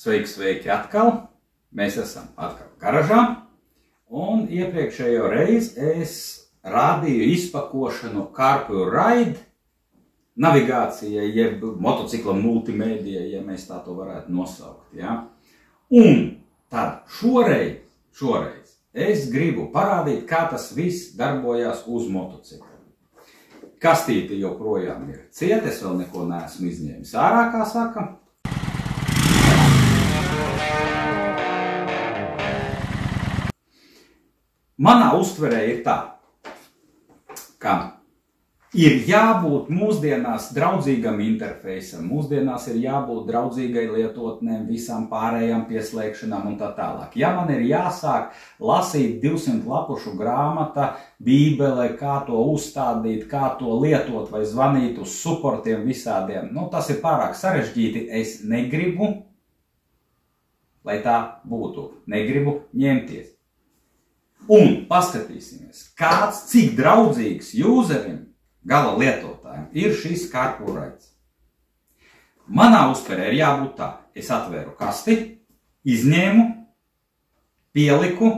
Sveiki atkal. Mēs esam atkal garažā. Un iepriekšējo reizi es rādīju izpakošanu Carpure Ride navigācijai, jeb motocikla multimēdijai, ja mēs tā to varētu nosaukt. Ja? Un tad šoreiz es gribu parādīt, kā tas viss darbojās uz motocikla. Kastīte joprojām ir cieta, es vēl neko neesmu izņēmis ārā, kā saka. Manā uztverē ir tā, ka ir jābūt mūsdienās draudzīgam interfeisam, mūsdienās ir jābūt draudzīgai lietotnēm, visām pārējām pieslēgšanām un tā tālāk. Ja man ir jāsāk lasīt 200 lapušu grāmata, bībele, kā to uzstādīt, kā to lietot vai zvanīt uz supportiem visādiem, tas ir pārāk sarežģīti, es negribu, lai tā būtu, negribu ņemties. Un paskatīsimies, cik draudzīgs userim, gala lietotājiem, ir šis Carpure Ride. Manā uztverē ir jābūt tā. Es atvēru kasti, izņēmu, pieliku,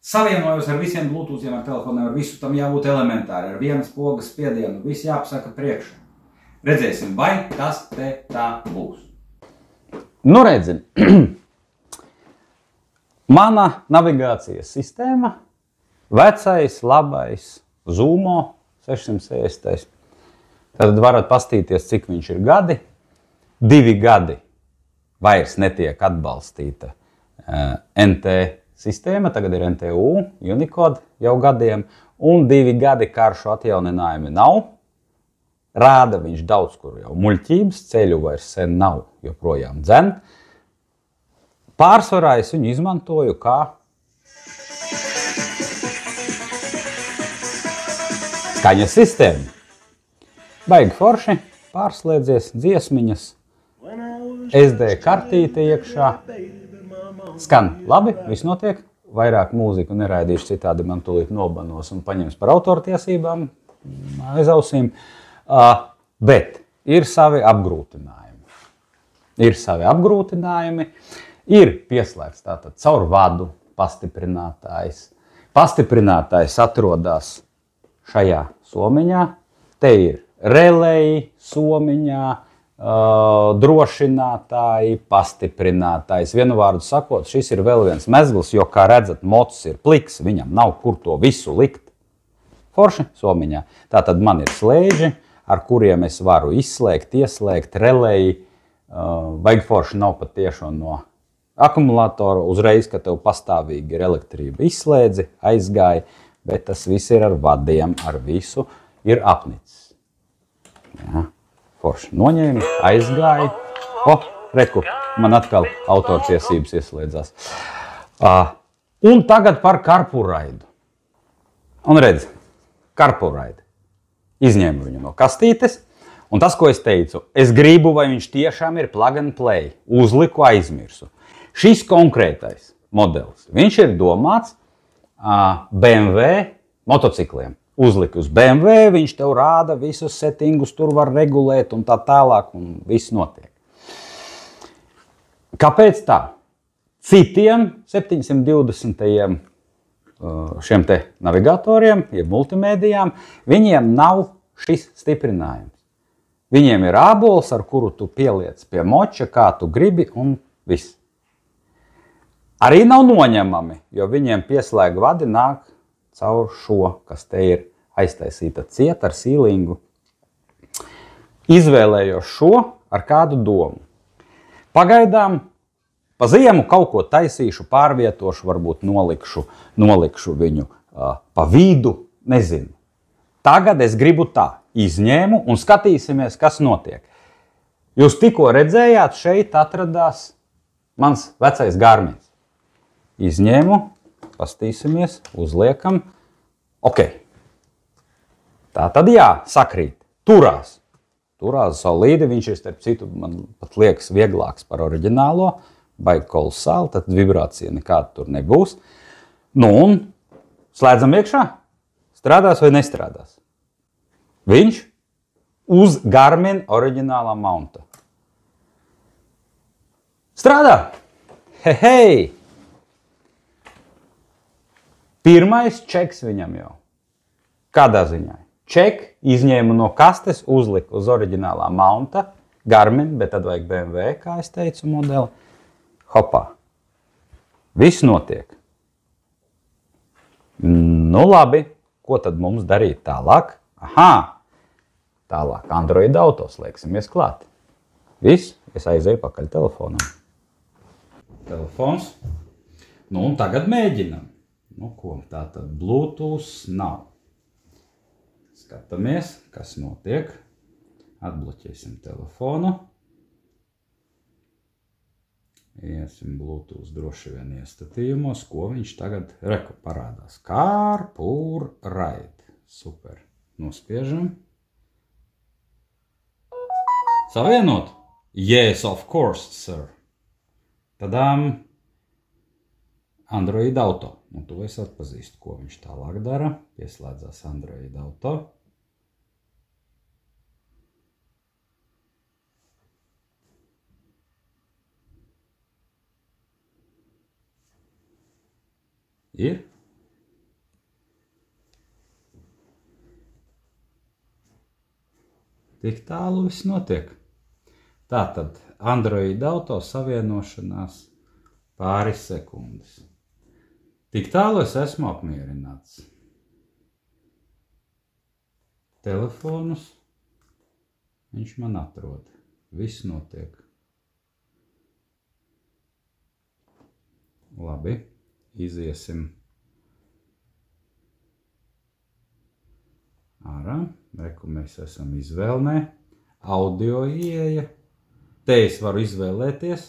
savienojos ar visiem Bluetoothiem, ar telefoniem, ar visu tam jābūt elementāri, ar vienas pogas spiedienu, viss jāpasaka priekšā. Redzēsim, vai tas te tā būs. Nu redzim. Mana navigācijas sistēma, vecais, labais Zumo 660. Tad varat pastīties, cik viņš ir gadi. 2 gadi vairs netiek atbalstīta NT sistēma, tagad ir NTU, Unicode jau gadiem, un 2 gadi karšu atjauninājumi nav. Rāda viņš daudz kur jau muļķības, ceļu vairs sen nav joprojām dzen. Pārsvarā es viņu izmantoju kā skaņas sistēmu. Baigi forši, pārslēdzies, dziesmiņas, SD kartīte iekšā. Skan labi, viss notiek. Vairāk mūziku neraidīšu, citādi man tūlīt nobanos un paņems par autortiesībām aiz ausīm. Bet ir savi apgrūtinājumi. Ir pieslēgts tātad caur vadu pastiprinātājs. Pastiprinātājs atrodas šajā somiņā. Te ir relēji somiņā, drošinātāji, pastiprinātājs. Vienu vārdu sakot, šis ir vēl viens mezgls, jo, kā redzat, mocs ir pliks, viņam nav kur to visu likt. Forši somiņā. Tātad man ir slēži, ar kuriem es varu izslēgt, ieslēgt relēji. Baigi forši nav pat tiešo no akumulātoru uzreiz, ka tev pastāvīgi ir elektrība izslēdzi, aizgāja, bet tas viss ir ar vadiem, ar visu ir apnicis. Jā, forši noņēmi, aizgāja. Reku, man atkal autortiesības ieslēdzās. Un tagad par Carpure Ride. Un redz, Carpure Ride. Izņēmu viņu no kastītes. Un tas, ko es teicu, es gribu, vai viņš tiešām ir plug and play. Uzliku, aizmirsu. Šis konkrētais modelis, viņš ir domāts BMW motocikliem. Uzliku uz BMW, viņš tev rāda visus settingus, tur var regulēt un tā tālāk, un viss notiek. Kāpēc tā? Citiem 720. Šiem te navigatoriem, jeb multimēdijām, viņiem nav šis stiprinājums. Viņiem ir ābols, ar kuru tu pieliec pie moča, kā tu gribi, un viss. Arī nav noņemami, jo viņiem pieslēga vadi nāk caur šo, kas te ir aiztaisīta cieta ar sīlingu. Izvēlējos šo ar kādu domu. Pagaidām pa ziemu kaut ko taisīšu, pārvietošu, varbūt nolikšu viņu pa vidu, nezinu. Tagad es gribu tā, izņēmu un skatīsimies, kas notiek. Jūs tikko redzējāt, šeit atradās mans vecais Garmins. Izņēmu, pastīsimies, uzliekam. Ok. Tā tad jā, sakrīt. Turās. Turās solīdi, viņš ir starp citu, man pat liekas, vieglāks par oriģinālo. Baigi kolosāli, tad vibrācija nekāda tur nebūs. Nu un slēdzam iekšā. Strādās vai nestrādās? Viņš uz Garmin oriģinālā mounta. Strādā! Hei! Pirmais čeks viņam jau. Kādā ziņā? Ček izņēmu no kastes, uzliku uz oriģinālā mounta, Garmin, bet tad vajag BMW, kā es teicu, modeli. Hopā. Viss notiek. Nu labi, ko tad mums darīt tālāk? Aha! Tālāk Android auto slēgsimies klāt. Viss, es aizēju pakaļ telefonam. Telefons. Nu un tagad mēģinam. Nu ko, tā tad Bluetooth nav. Skatāmies, kas notiek. Atbloķēsim telefonu. Iesim Bluetooth droši vien iestatījumos, ko viņš tagad parādās. Carpool Ride. Super. Nospiežam. Savienot? Yes, of course, sir. Tadām Android auto. Un to es atpazīstu, ko viņš tālāk dara. Pieslēdzās Android auto. Ir. Tik tālu viss notiek. Tātad Android auto savienošanās pāris sekundes. Tik tālu es esmu apmierināts. Telefonus viņš man atrod. Viss notiek. Labi, iziesim ārā. Reku mēs esam izvēlnē. Audio ieeja. Te es varu izvēlēties,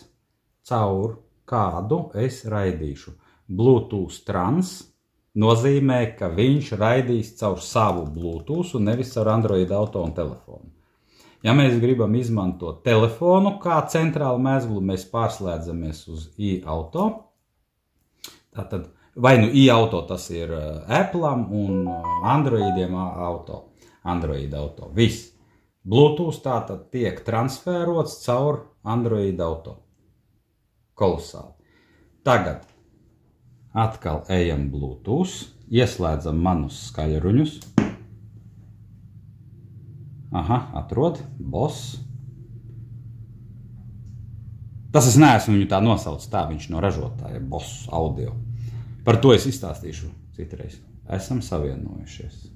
caur kādu es raidīšu. Bluetooth trans nozīmē, ka viņš raidīs caur savu Bluetooth un nevis caur Android auto un telefonu. Ja mēs gribam izmantot telefonu kā centrālu mezglu, mēs pārslēdzamies uz iAuto. Tātad, vai nu iAuto tas ir Apple'am un Androidiem auto. Android auto. Viss. Bluetooth tātad tiek transferots caur Android auto. Kolosāli. Tagad atkal ejam Bluetooth, ieslēdzam manus skaļruņus. Aha, atrod, Boss. Tas es neesmu viņu tā nosaucis, tā viņš no ražotāja, Boss audio. Par to es izstāstīšu citreiz. Esam savienojušies.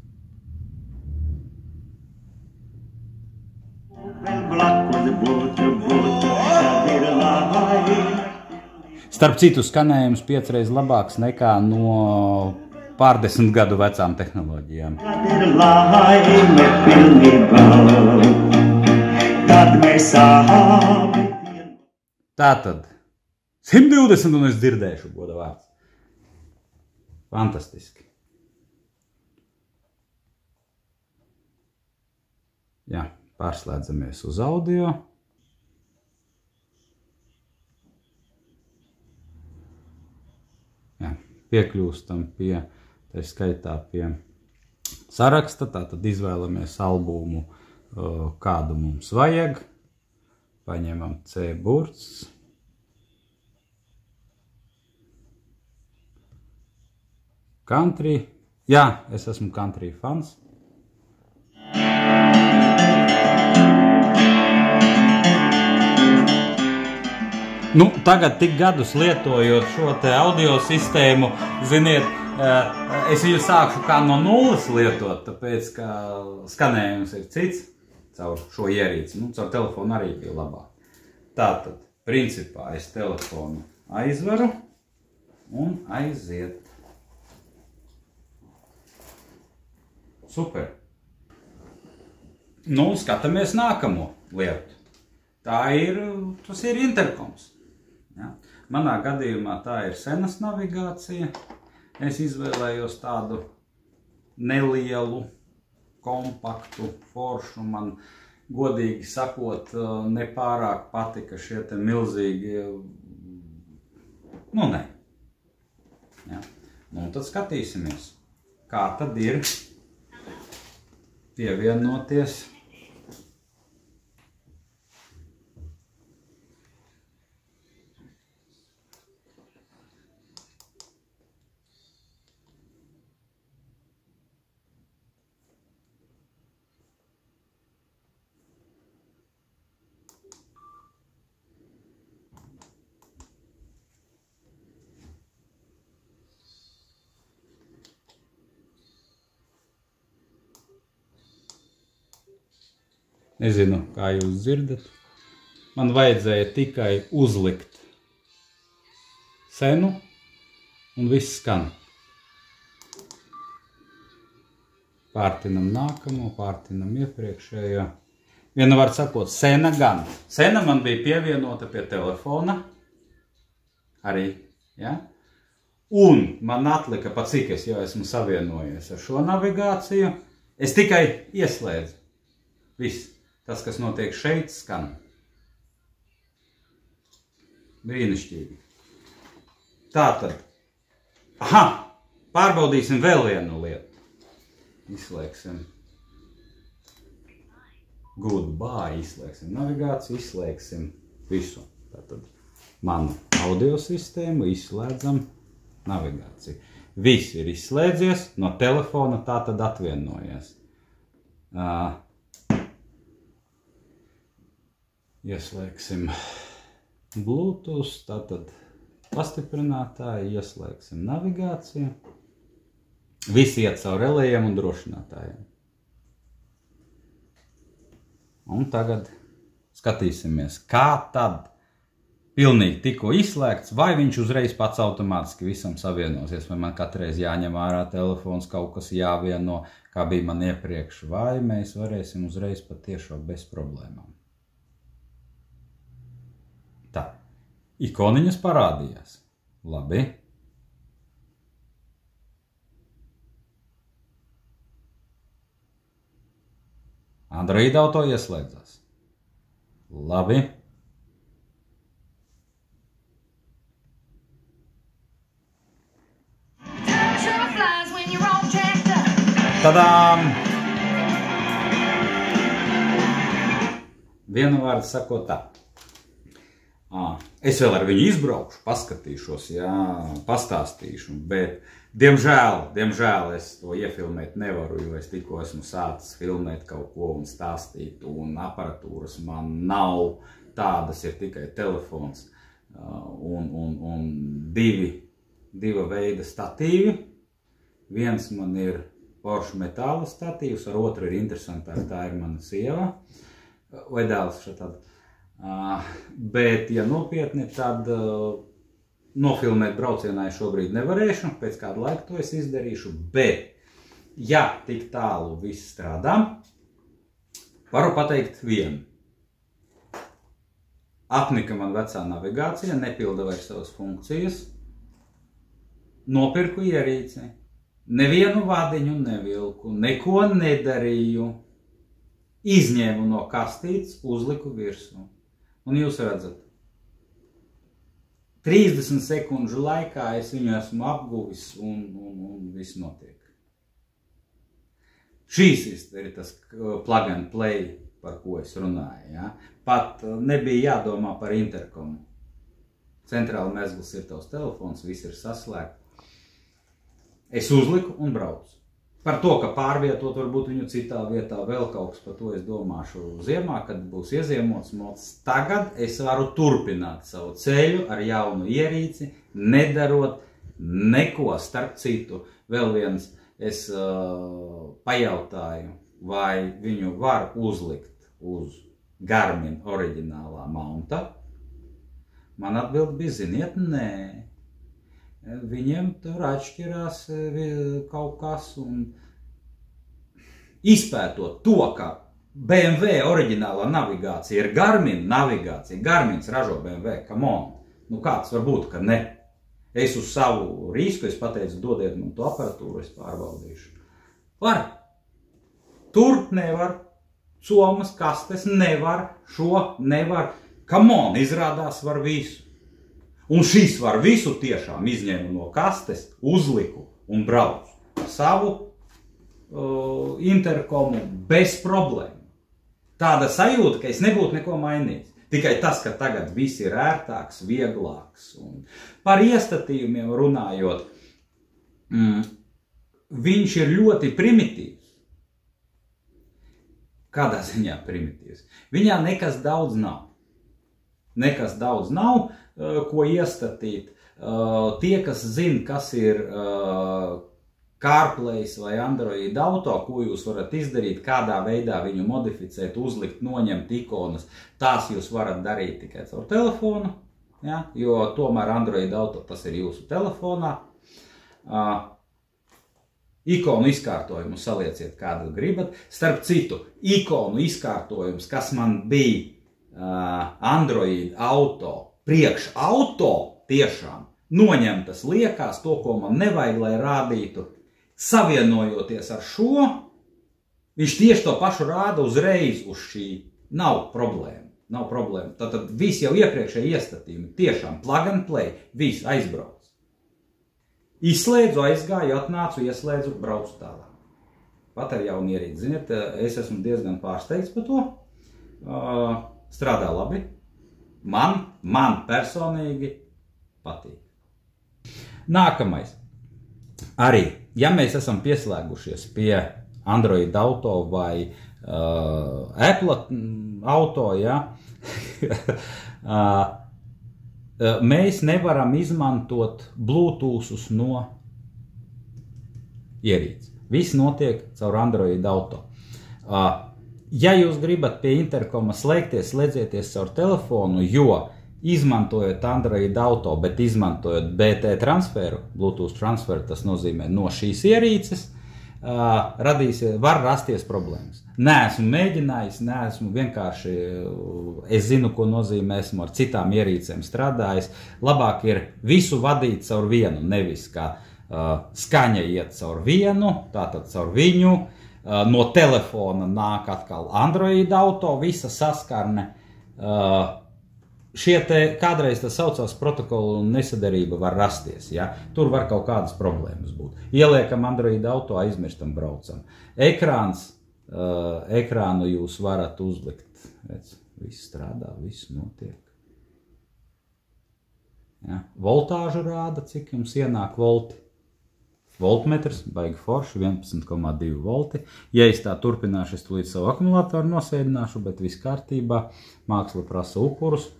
Starp citu, skanējums 5 reizes labāks nekā no pārdesmit gadu vecām tehnoloģijām. Tātad 120 un es dzirdēšu, goda vārds. Fantastiski. Jā, pārslēdzamies uz audio. Jā, piekļūstam pie, tā skaitā pie saraksta, tātad izvēlamies albumu, kādu mums vajag. Paņemam C burts. Country. Jā, es esmu country fans. Nu, tagad tik gadus lietojot šo te audio sistēmu, ziniet, es viņu sākšu kā no nulles lietot, tāpēc, ka skanējums ir cits caur šo ierīci. Nu, caur telefonu arī bija labāk. Tātad, principā, es telefonu aizveru un aiziet. Super. Nu, skatāmies nākamo lietu. Tas ir interkoms. Ja? Manā gadījumā tā ir senas navigācija. Es izvēlējos tādu nelielu, kompaktu, foršu. Man, godīgi sakot, nepārāk patika šie te milzīgi. Nu, ne. Ja? Nu, tad skatīsimies, kā tad ir pievienoties Nezinu, kā jūs dzirdat. Man vajadzēja tikai uzlikt senu un viss skan. Pārtinam nākamo, pārtinam iepriekšējo. Viena var sakot, sena gan. Sena man bija pievienota pie telefona. Arī, ja? Un man atlika, pa cik es jau esmu savienojies ar šo navigāciju, es tikai ieslēdzu. Viss. Tas, kas notiek šeit, skan. Brīnišķīgi. Tātad. Aha! Pārbaudīsim vēl vienu lietu. Izslēgsim. Goodbye, izslēgsim navigāciju, izslēgsim visu. Tātad manu audio sistēmu, izslēdzam navigāciju. Viss ir izslēdzies, no telefona tā tad atvienojies. Ieslēgsim Bluetooth, tātad pastiprinātāji, ieslēgsim navigāciju. Visi iet caur relējiem un drošinātājiem. Un tagad skatīsimies, kā tad pilnīgi tikko izslēgts, vai viņš uzreiz pats automātiski visam savienosies, vai man katreiz jāņem ārā telefons, kaut kas jāvieno, kā bija man iepriekš, vai mēs varēsim uzreiz patiešām bez problēmām. Tā, ikoniņas parādījās. Labi. Android auto ieslēdzās. Labi. Tadām! Vienu vārdu sakot tā. Es vēl ar viņu izbraukšu, paskatīšos, jā, pastāstīšu, bet diemžēl es to iefilmēt nevaru, jo es tikko esmu sācis filmēt kaut ko un stāstīt, un aparatūras man nav, tādas ir tikai telefons un diva veida statīvi. Viens man ir Porsche metāla statīvs, ar otru ir interesantāk, tā ir mana sieva, vai dēls šādi. Bet, ja nopietni, tad nofilmēt braucienā es šobrīd nevarēšu, pēc kādu laiku to es izdarīšu, bet, ja tik tālu viss strādā, varu pateikt vienu. Apnika man vecā navigācija, nepilda vairs savas funkcijas, nopirku ierīci, nevienu vadiņu nevilku, neko nedarīju, izņēmu no kastītes, uzliku virsmu. Un jūs redzat, 30 sekundžu laikā es viņu esmu apguvis un viss notiek. Šīs ir tas plug and play, par ko es runāju. Ja? Pat nebija jādomā par interkomu. Centrāla mezgls ir tavs telefons, viss ir saslēgts. Es uzliku un braucu. Par to, ka pārvietot varbūt viņu citā vietā, vēl kaut kas, par to es domāšu ziemā, kad būs ieziemots mods. Tagad es varu turpināt savu ceļu ar jaunu ierīci, nedarot neko. Starp citu, vēl viens, es pajautāju, vai viņu var uzlikt uz Garmin oriģinālā mounta. Man atbild bija, ziniet, nē. Viņiem tur atšķirās kaut kas un izpētot to, ka BMW oriģinālā navigācija ir Garmin navigācija. Garmins ražo BMW, come on. Nu kāds var būt, ka ne? Es uz savu risku, es pateicu, dodiet man to aparatūru, es pārbaudīšu. Var. Tur nevar. Somas kastes nevar. Šo nevar. Come on, izrādās var visu. Un šis var visu tiešām izņēmu no kastes, uzliku un braucu ar savu interkomu bez problēmu. Tāda sajūta, ka es nebūtu neko mainījis. Tikai tas, ka tagad viss ir ērtāks, vieglāks. Un par iestatījumiem runājot, viņš ir ļoti primitīvs. Kādā ziņā primitīvs? Viņā nekas daudz nav. Nekas daudz nav, ko iestatīt. Tie, kas zina, kas ir CarPlay vai Android auto, ko jūs varat izdarīt, kādā veidā viņu modificēt, uzlikt, noņemt ikonas. Tās jūs varat darīt tikai caur telefonu, ja? Jo tomēr Android auto tas ir jūsu telefonā. Ikonu izkārtojumu salieciet, kādu gribat. Starp citu, ikonu izkārtojums, kas man bija Android auto, priekš auto tiešām noņemtas liekās, to, ko man nevajag, lai rādītu. Savienojoties ar šo, viņš tieši to pašu rāda uzreiz uz šī. Nav problēma. Nav problēma. Tātad visi jau iepriekšēji iestatījumi, tiešām plug and play, viss aizbrauc. Izslēdzu, aizgāju, atnācu, ieslēdzu, braucu tālāk. Pat ar jaunu ierīci. Ziniet, es esmu diezgan pārsteigts par to. Strādā labi. Man personīgi patīk. Nākamais. Arī, ja mēs esam pieslēgušies pie Android auto vai Apple auto, ja, mēs nevaram izmantot Bluetoothus no ierīces. Viss notiek caur Android auto. Ja jūs gribat pie interkoma slēgties, slēdzieties caur telefonu, jo izmantojot Android auto, bet izmantojot BT transferu, Bluetooth transferu, tas nozīmē no šīs ierīces, var rasties problēmas. Neesmu mēģinājis, neesmu vienkārši, es zinu, ko nozīmē, esmu ar citām ierīcēm strādājis. Labāk ir visu vadīt caur vienu, nevis kā skaņa iet caur vienu, tātad caur viņu, no telefona nāk atkal Android auto, visa saskarne. Kādreiz tas saucās protokolu nesadarība var rasties, ja? Tur var kaut kādas problēmas būt. Ieliekam Android auto, aizmirstam, braucam. Ekrānu jūs varat uzlikt. Redz, viss strādā, viss notiek. Ja? Voltāžu rāda, cik jums ienāk volti. Voltmetrs, baigi forši, 11,2 volti. Ja es tā turpināšu, es līdz savu akumulātoru nosēdināšu, bet viss kārtībā. Māksla prasa upurus.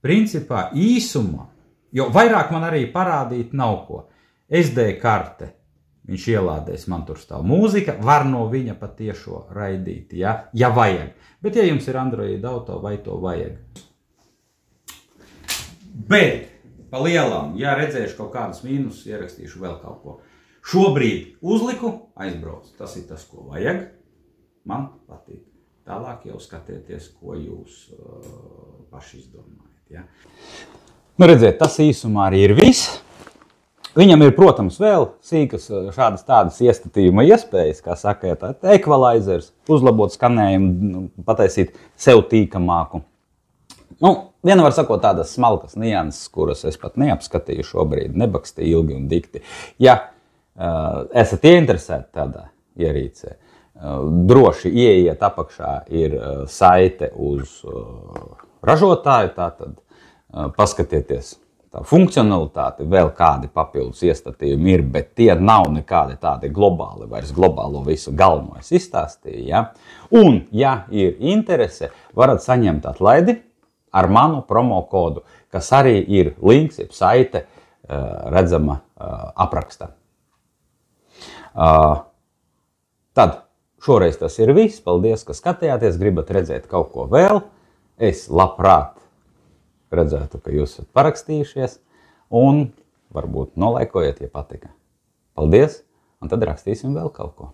Principā īsumā, jo vairāk man arī parādīt nav ko. SD karte, viņš ielādēs, man tur stāv mūzika, var no viņa patiešo raidīt, ja vajag. Bet ja jums ir Android auto, vai to vajag? Bet, pa lielam, ja redzēšu kaut kādus mīnus, ierakstīšu vēl kaut ko. Šobrīd uzliku, aizbraucu. Tas ir tas, ko vajag. Man patīk. Tālāk jau skatieties, ko jūs paši izdomājat. Ja? Nu, redziet, tas īsumā arī ir viss. Viņam ir, protams, vēl sīkas šādas tādas iestatījuma iespējas, kā saka, equalizers, uzlabot skanējumu, pataisīt sev tīkamāku. Nu, viena var sakot tādas smalkas nianses, kuras es pat neapskatīju šobrīd, nebakstīju ilgi un dikti. Ja esat ieinteresēti tādā ierīcē, droši ieiet apakšā ir saite uz ražotāju, tātad paskatieties tā funkcionalitāti, vēl kādi papildus iestatījumi ir, bet tie nav nekādi tādi globāli, vairs globālo visu galveno es izstāstīju. Ja? Un, ja ir interese, varat saņemt atlaidi ar manu promo kodu, kas arī ir links, jeb saite redzama aprakstā. Tad šoreiz tas ir viss. Paldies, ka skatījāties. Gribat redzēt kaut ko vēl? Es labprāt redzētu, ka jūs esat parakstījušies un varbūt nolaikojiet, ja patika. Paldies, un tad rakstīsim vēl kaut ko.